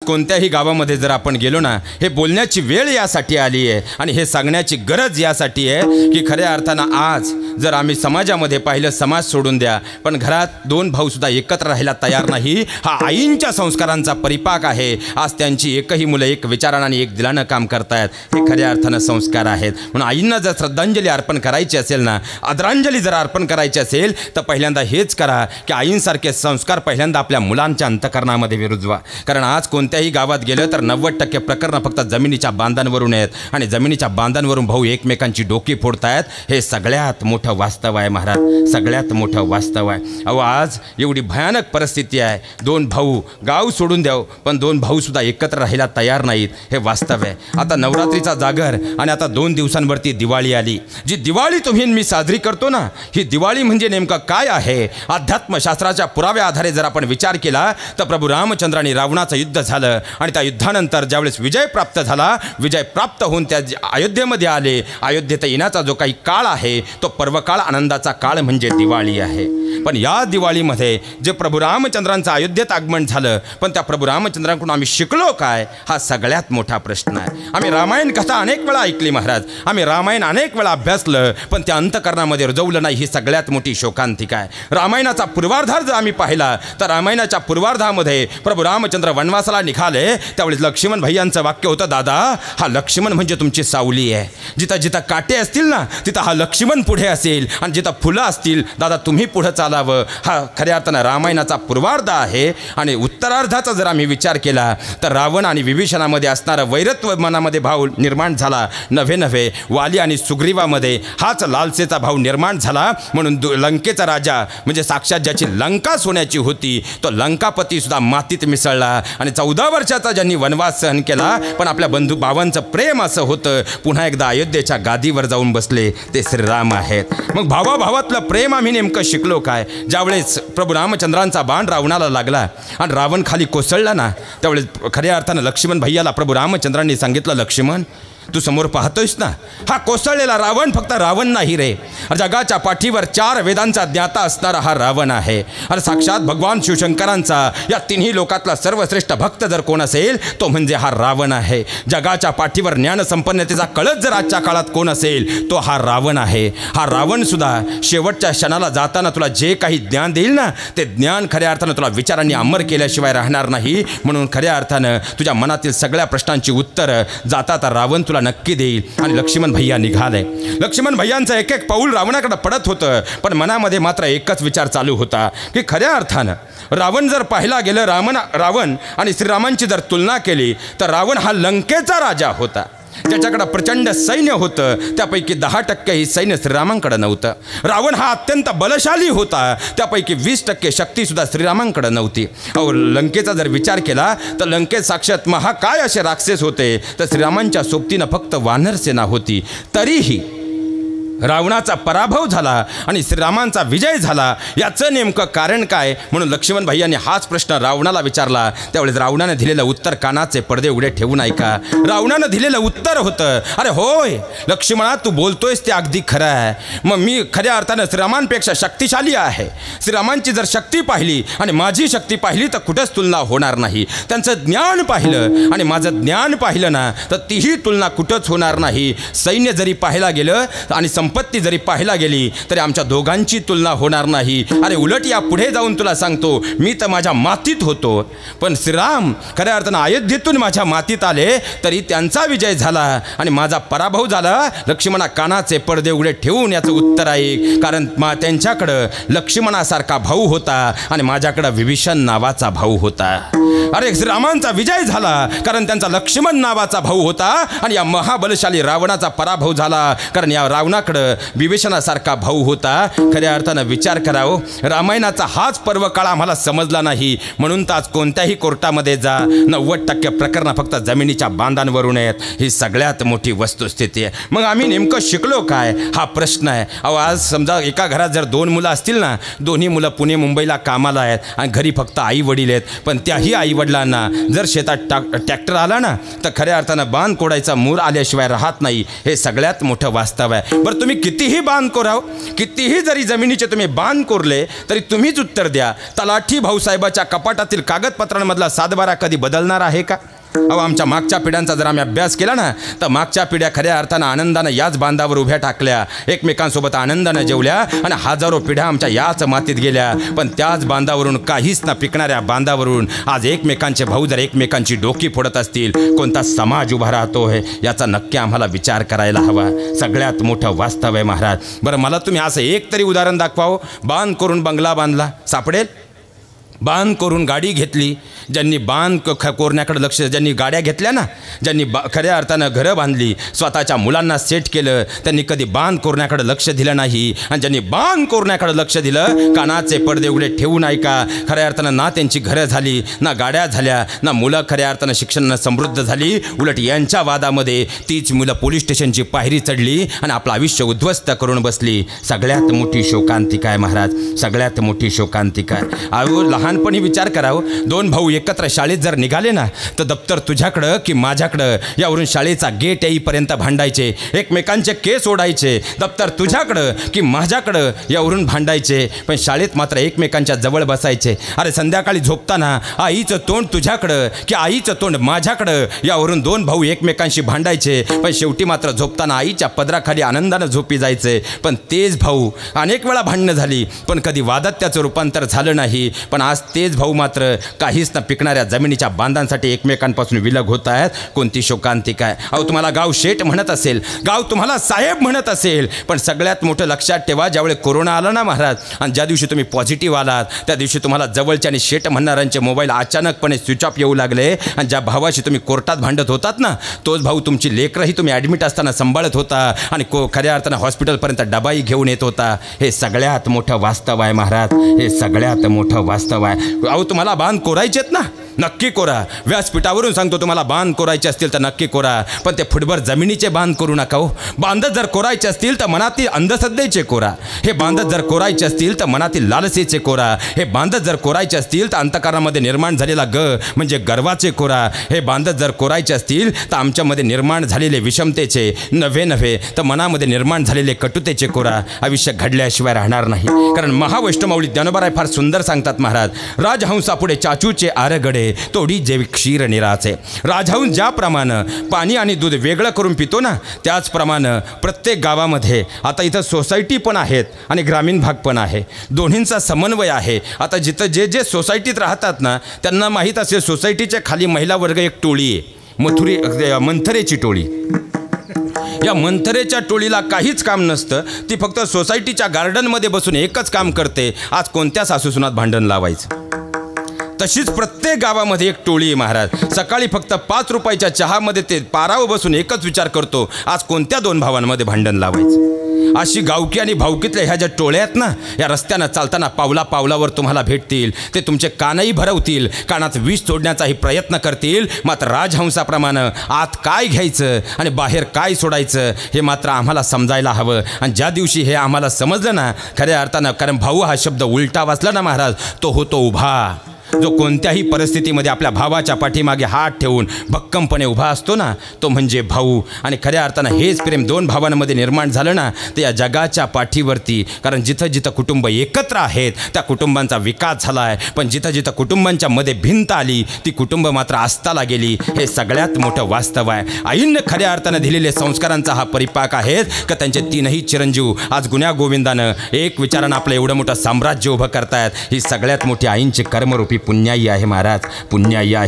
कोणत्याही गावामध्ये जर आपण गेलो ना, हे बोलण्याची वेळ यासाठी आली आहे आणि हे सांगण्याची गरज यासाठी आहे की खऱ्या अर्थानं आज जर आम्ही समाजामध्ये पाहिलं, समाज सोडून द्या, पण घरात दोन भाऊसुद्धा एकत्र राहायला तयार नाही, हा आईंच्या संस्कारांचा परिपाक आहे. आज त्यांची एकही मुलं एक विचारानं आणि एक दिलानं काम करतायत. हे खऱ्या अर्थानं संस्कार आहेत. म्हणून आईंना जर श्रद्धांजली अर्पण करायची असेल ना, आदरांजली जर अर्पण करायची असेल तर पहिल्यांदा हेच करा की आईंसारखे संस्कार पहिल्यांदा आपल्या मुलांच्या अंतःकरणामध्ये रुजवा. कारण आज कोणत्याही गावात गेलं तर 90% प्रकरणं फक्त जमिनीच्या बांधांवरून आहेत आणि जमिनीच्या बांधांवरून भाऊ एकमेकांची डोकी फोडतायत. हे सगळ्यात मोठं वास्तव आहे महाराज, सगळ्यात मोठं वास्तव आहे. अहो आज एवढी भयानक परिस्थिती आहे, दोन भाऊ गाव सोडून द्याव पण दोन भाऊसुद्धा एकत्र राहायला तयार नाहीत. हे वास्तव आहे. आता नवरात्रीचा जागर आणि आता 2 दिवसांवरती दिवाळी आली. जी दिवाळी तुम्ही मी साजरी करतो ना, ही दिवाळी म्हणजे नेमकं काय आहे? अध्यात्मशास्त्राच्या पुराव्या आधारे जर आपण विचार केला तर प्रभू रामचंद्र आणि रावणाचं युद्ध झालं आणि त्या युद्धानंतर ज्यावेळेस विजय प्राप्त झाला, विजय प्राप्त होऊन त्या अयोध्येमध्ये आले. अयोध्येत येण्याचा जो काही काळ आहे तो पर्वकाळ, आनंदाचा काळ म्हणजे दिवाळी आहे. पण या दिवाळीमध्ये जे प्रभू रामचंद्रांचं अयोध्येत आगमन झालं, पण त्या प्रभू रामचंद्रांकडून आम्ही शिकलो काय? हा सगळ्यात मोठा प्रश्न आहे. आम्ही रामायण कथा अनेक वेळा ऐकली महाराज, आम्ही रामायण अनेक वेळा अभ्यासलं, पण त्या अंतःकरणामध्ये रुजवलं नाही. ही सगळ्यात मोठी शोकांतिका आहे. रामायणाचा पूर्वार्धात जर आम्ही पाहिला तर रामायणाच्या पूर्वार्धामध्ये प्रभू रामचंद्र वनवासाला निघाले त्यावेळेस लक्ष्मण भैयांचं वाक्य होतं, दादा हा लक्ष्मण म्हणजे तुमची सावली आहे. जिथं जिथं काटे असतील ना तिथं हा लक्ष्मण पुढे असेल आणि जिथं फुलं असतील दादा तुम्ही पुढं चालावं. हा खऱ्या अर्थानं रामायणाचा पूर्वार्ध आहे. आणि उत्तरार्धाचा जर आम्ही विचार केला तर रावण आणि विभीषणामध्ये असणारं वैरत्व मनामध्ये भाव निर्माण झाला. नव्हे वाली आणि सुग्रीवामध्ये हाच लालसेचा भाव निर्माण झाला. म्हणून लंकेचा राजा म्हणजे साक्षात ज्याची लंका सोन्याची होती तो लंकापती सुद्धा मातीत मिसळला. आणि 14 वर्षाचा ज्यांनी वनवास सहन केला पण आपल्या बंधू भावांचं प्रेम असं होतं, पुन्हा एकदा अयोध्येच्या गादीवर जाऊन बसले ते श्रीराम आहेत. मग भावाभावातलं प्रेम आम्ही नेमकं शिकलो काय? ज्यावेळेस प्रभू रामचंद्रांचा बाण रावणाला लागला आणि रावण खाली कोसळला ना, त्यावेळेस खऱ्या अर्थानं लक्ष्मण भैयाला प्रभू रामचंद्रांनी सांगितलं, लक्ष्मण तू समोर पाहतोयस ना, हा कोसळलेला रावण फक्त रावण नाही रे, जगाच्या पाठीवर 4 वेदांचा ज्ञाता असणारा हा रावण आहे. आणि साक्षात भगवान शिवशंकरांचा या तिन्ही लोकातला सर्वश्रेष्ठ भक्त जर कोण असेल तो म्हणजे हा रावण आहे. जगाच्या पाठीवर ज्ञानसंपन्नतेचा कळस जर आजच्या काळात कोण असेल तो हा रावण आहे. हा रावण सुद्धा शेवटच्या क्षणाला जाताना तुला जे काही ज्ञान देईल ना ते ज्ञान खऱ्या अर्थानं तुला विचारांनी अमर केल्याशिवाय राहणार नाही. म्हणून खऱ्या अर्थानं तुझ्या मनातील सगळ्या प्रश्नांची उत्तरं जाता रावण तुला नक्की देईल. आणि लक्ष्मण भैया निघाले. लक्ष्मण भैयांचं एक एक पाऊल रावणाकडे पडत होतं, पण मनामध्ये मात्र एकच विचार चालू होता की खऱ्या अर्थानं रावण जर पाहिला गेलं, रावण आणि श्रीरामांची जर तुलना केली तर रावण हा लंकेचा राजा होता, ज्याच्याकडे प्रचंड सैन्य होतं. त्यापैकी 10% ही सैन्य श्रीरामांकडे नव्हतं. रावण हा अत्यंत बलशाली होता, त्यापैकी 20% शक्तीसुद्धा श्रीरामांकडे नव्हती. अहो लंकेचा जर विचार केला तर लंकेत साक्षात महाकाय असे राक्षस होते, तर श्रीरामांच्या सोबतीनं फक्त वानर सेना होती. तरीही रावणाचा पराभव झाला आणि श्रीरामांचा विजय झाला. याचं नेमकं कारण काय? म्हणून लक्ष्मण भैयांनी हाच प्रश्न रावणाला विचारला. त्यावेळेस रावणाने दिलेलं उत्तर कानाचे पडदे उघडे ठेवून ऐका. रावणानं दिलेलं उत्तर होतं, अरे होय लक्ष्मणा तू बोलतोयस ते अगदी खरं आहे. मग मी खऱ्या अर्थानं श्रीरामांपेक्षा शक्तिशाली आहे. श्रीरामांची जर शक्ती पाहिली आणि माझी शक्ती पाहिली तर कुठंच तुलना होणार नाही. त्यांचं ज्ञान पाहिलं आणि माझं ज्ञान पाहिलं ना तर तीही तुलना कुठंच होणार नाही. सैन्य जरी पाहायला गेलं आणि संपत्ती जरी पाहायला गेली तरी आमच्या दोघांची तुलना होणार नाही. अरे उलट या पुढे जाऊन तुला सांगतो, मी तर माझ्या मातीत होतो, पण श्रीराम खऱ्या अर्थानं अयोध्येतून माझ्या मातीत आले तरी त्यांचा विजय झाला आणि माझा पराभव झाला. लक्ष्मणा कानाचे पडदे उघडे ठेवून याचं उत्तर आहे. कारण त्यांच्याकडं लक्ष्मणासारखा भाऊ होता आणि माझ्याकडं विभीषण नावाचा भाऊ होता. अरे श्रीरामांचा विजय झाला कारण त्यांचा लक्ष्मण नावाचा भाऊ होता आणि या महाबलशाली रावणाचा पराभव झाला कारण या रावणाकडं विभीषणासारखा भाऊ होता. खऱ्या अर्थानं विचार करावं, रामायणाचा हाच पर्वकाळ आम्हाला समजला नाही. म्हणून तर आज कोणत्याही कोर्टामध्ये जा 90% प्रकरणं फक्त जमिनीच्या बांधांवरून आहेत. ही सगळ्यात मोठी वस्तुस्थिती आहे. मग आम्ही नेमकं शिकलो काय हा प्रश्न आहे. अहो आज समजा एका घरात जर 2 मुलं असतील ना, दोन्ही मुलं पुणे मुंबईला कामाला आहेत आणि घरी फक्त आई वडील आहेत, पण त्याही आई वडिलांना जर शेतात ट्रॅक्टर आला ना तर खऱ्या अर्थानं बांध कोडायचा मूर आल्याशिवाय राहत नाही. हे सगळ्यात मोठं वास्तव आहे. बरं तुम्ही कितीही बांध कोराव, कितीही जरी जमिनीचे तुम्ही बांध कोरले तरी तुम्हीच उत्तर द्या, तलाठी भाऊसाहेबाच्या कपाटातील कागदपत्रांमधला सातबारा कधी बदलणार आहे का? अहो, आमच्या मागच्या पिढ्यांचा जर आम्ही अभ्यास केला ना, तर मागच्या पिढ्या खऱ्या अर्थानं आनंदानं याच बांधावर उभ्या टाकल्या, एकमेकांसोबत आनंदानं जेवल्या आणि हजारो पिढ्या आमच्या याच मातीत गेल्या. पण त्याच बांधावरून, काहीच न पिकणाऱ्या बांधावरून आज एकमेकांचे भाऊ जर एकमेकांची डोकी फोडत असतील, कोणता समाज उभा राहतो आहे याचा नक्की आम्हाला विचार करायला हवा. सगळ्यात मोठं वास्तव आहे महाराज. बरं, मला तुम्ही असं एक तरी उदाहरण दाखवावं. बांध करून बंगला बांधला, सापडेल? बांध करून गाडी घेतली, ज्यांनी बांध कोरण्याकडे लक्ष, ज्यांनी गाड्या घेतल्या ना, ज्यांनी खऱ्या अर्थानं घरं बांधली, स्वतःच्या मुलांना सेट केलं, त्यांनी कधी बांध कोरण्याकडे लक्ष दिलं नाही. आणि ज्यांनी बांध कोरण्याकडे लक्ष दिलं, कानाचे पडदे उघडे ठेवून ऐका, खऱ्या अर्थानं ना त्यांची घरं झाली, ना गाड्या झाल्या, ना मुलं खऱ्या अर्थानं शिक्षणानं समृद्ध झाली. उलट यांच्या वादामध्ये तीच मुलं पोलीस स्टेशनची पायरी चढली आणि आपलं आयुष्य उद्ध्वस्त करून बसली. सगळ्यात मोठी शोकांतिका आहे महाराज, सगळ्यात मोठी शोकांतिका आहे. अहो, लहानपणी विचार करावं, दोन भाऊ एकत्र शाळेत जर निघाले ना, तर दप्तर तुझ्याकडं की माझ्याकडं यावरून शाळेचा गेट येईपर्यंत भांडायचे, एकमेकांचे केस ओढायचे, दप्तर तुझ्याकडं की माझ्याकडं यावरून भांडायचे. पण शाळेत मात्र एकमेकांच्या जवळ बसायचे. अरे, संध्याकाळी झोपताना आईचं तोंड तुझ्याकडं की आईचं तोंड माझ्याकडं यावरून दोन भाऊ एकमेकांशी भांडायचे. पण शेवटी मात्र झोपताना आईच्या पदराखाली आनंदानं झोपी जायचे. पण तेच भाऊ अनेक वेळा भांडणं झाली, पण कधी वादात त्याचं रूपांतर झालं नाही. पण आज तेच भाऊ मात्र काहीच न पिकणाऱ्या जमिनीच्या बांधांसाठी एकमेकांपासून विलग होत आहेत. कोणती शोकांतिका आहे. अहो, तुम्हाला गाव शेठ म्हणत असेल, गाव तुम्हाला साहेब म्हणत असेल, पण सगळ्यात मोठं लक्षात ठेवा, ज्यावेळी कोरोना आला ना महाराज, आणि ज्या दिवशी तुम्ही पॉझिटिव्ह आलात, त्या दिवशी तुम्हाला जवळचे आणि शेठ म्हणणाऱ्यांचे मोबाईल अचानकपणे स्विच ऑफ येऊ लागले. आणि ज्या भावाशी तुम्ही कोर्टात भांडत होतात ना, तोच भाऊ तुमची लेकरंही तुम्ही ॲडमिट असताना सांभाळत होता आणि खऱ्या अर्थानं हॉस्पिटलपर्यंत डबाही घेऊन येत होता. हे सगळ्यात मोठं वास्तव आहे महाराज, हे सगळ्यात मोठं वास्तव आहे. अहो, तुम्हाला बांध कोरायचेत ना, नक्की कोरा. व्यासपीठावरून सांगतो, तुम्हाला बांध कोरायचे असतील तर नक्की कोरा, पण ते फुटभर जमिनीचे बांध करू नका हो. बांध जर कोरायचे असतील तर मनातील अंधश्रद्धेचे कोरा. हे बांध जर कोरायचे असतील तर मनातील लालसेचे कोरा. हे बांध जर कोरायचे असतील तर अंतःकरणामध्ये निर्माण झालेला म्हणजे गर्वाचे कोरा. हे बांध जर कोरायचे असतील तर आमच्यामध्ये निर्माण झालेले विषमतेचे नव्हे तर मनामध्ये निर्माण झालेले कटुतेचे कोरा. आयुष्य घडल्याशिवाय राहणार नाही. कारण महावैष्णवमाऊली ज्ञानोबाराय फार सुंदर सांगतात महाराज, राजहंसापुढे चाचूचे आरगडे तोडी जे क्षीर निराचे. राजहंस ज्याप्रमाणे पाणी आणि दूध वेगळं करून पितो ना, त्याचप्रमाणे प्रत्येक गावामध्ये आता इथं सोसायटी पण आहेत आणि ग्रामीण भाग पण आहे, दोन्हींचा समन्वय आहे. आता जिथं जे सोसायटीत राहतात ना, त्यांना माहीत असेल सोसायटीच्या खाली महिला वर्ग एक टोळी आहे, मंथरेची टोळी. या मंथरेच्या टोळीला काहीच काम नसतं, ती फक्त सोसायटीच्या गार्डनमध्ये बसून एकच काम करते, आज कोणत्या सासूसुनात भांडण लावायचं. तशीच प्रत्येक गावामध्ये एक टोळी आहे महाराज. सकाळी फक्त 5 रुपयाच्या चहामध्ये ते पारावर बसून एकच विचार करतो, आज कोणत्या दोन भावांमध्ये भांडण लावायचं. अशी गावकी आणि भावकीतल्या ह्या ज्या टोळ्या आहेत ना, या रस्त्यानं चालताना पावला पावलावर तुम्हाला भेटतील. ते तुमचे कानही भरवतील, कानात विष सोडण्याचाही प्रयत्न करतील. मात्र राजहंसाप्रमाणे आत काय घ्यायचं आणि बाहेर काय सोडायचं हे मात्र आम्हाला समजायला हवं. आणि ज्या दिवशी हे आम्हाला समजलं ना खऱ्या अर्थानं, कारण भाऊ हा शब्द उलटा वाचला ना महाराज, तो होतो उभा. जो कोणत्याही परिस्थितीमध्ये आपल्या भावाच्या पाठीमागे हात ठेवून भक्कमपणे उभा असतो ना, तो म्हणजे भाऊ. आणि खऱ्या अर्थानं हेच प्रेम दोन भावांमध्ये निर्माण झालं ना, तर या जगाच्या पाठीवरती, कारण जिथं जिथं कुटुंब एकत्र आहेत त्या कुटुंबांचा विकास झाला आहे. पण जिथं जिथं कुटुंबांच्या मध्ये भिंत आली, ती कुटुंब मात्र अस्ताला गेली. हे सगळ्यात मोठं वास्तव आहे. आईनं खऱ्या अर्थानं दिलेले संस्कारांचा हा परिपाक आहे का त्यांचे तीनही चिरंजीव आज गुण्या गोविंदानं एक विचारानं आपलं एवढं मोठं साम्राज्य उभं करतायत. ही सगळ्यात मोठी आईंची कर्मरूपी पुण्याई आहे महाराज, पुण्याई आहे.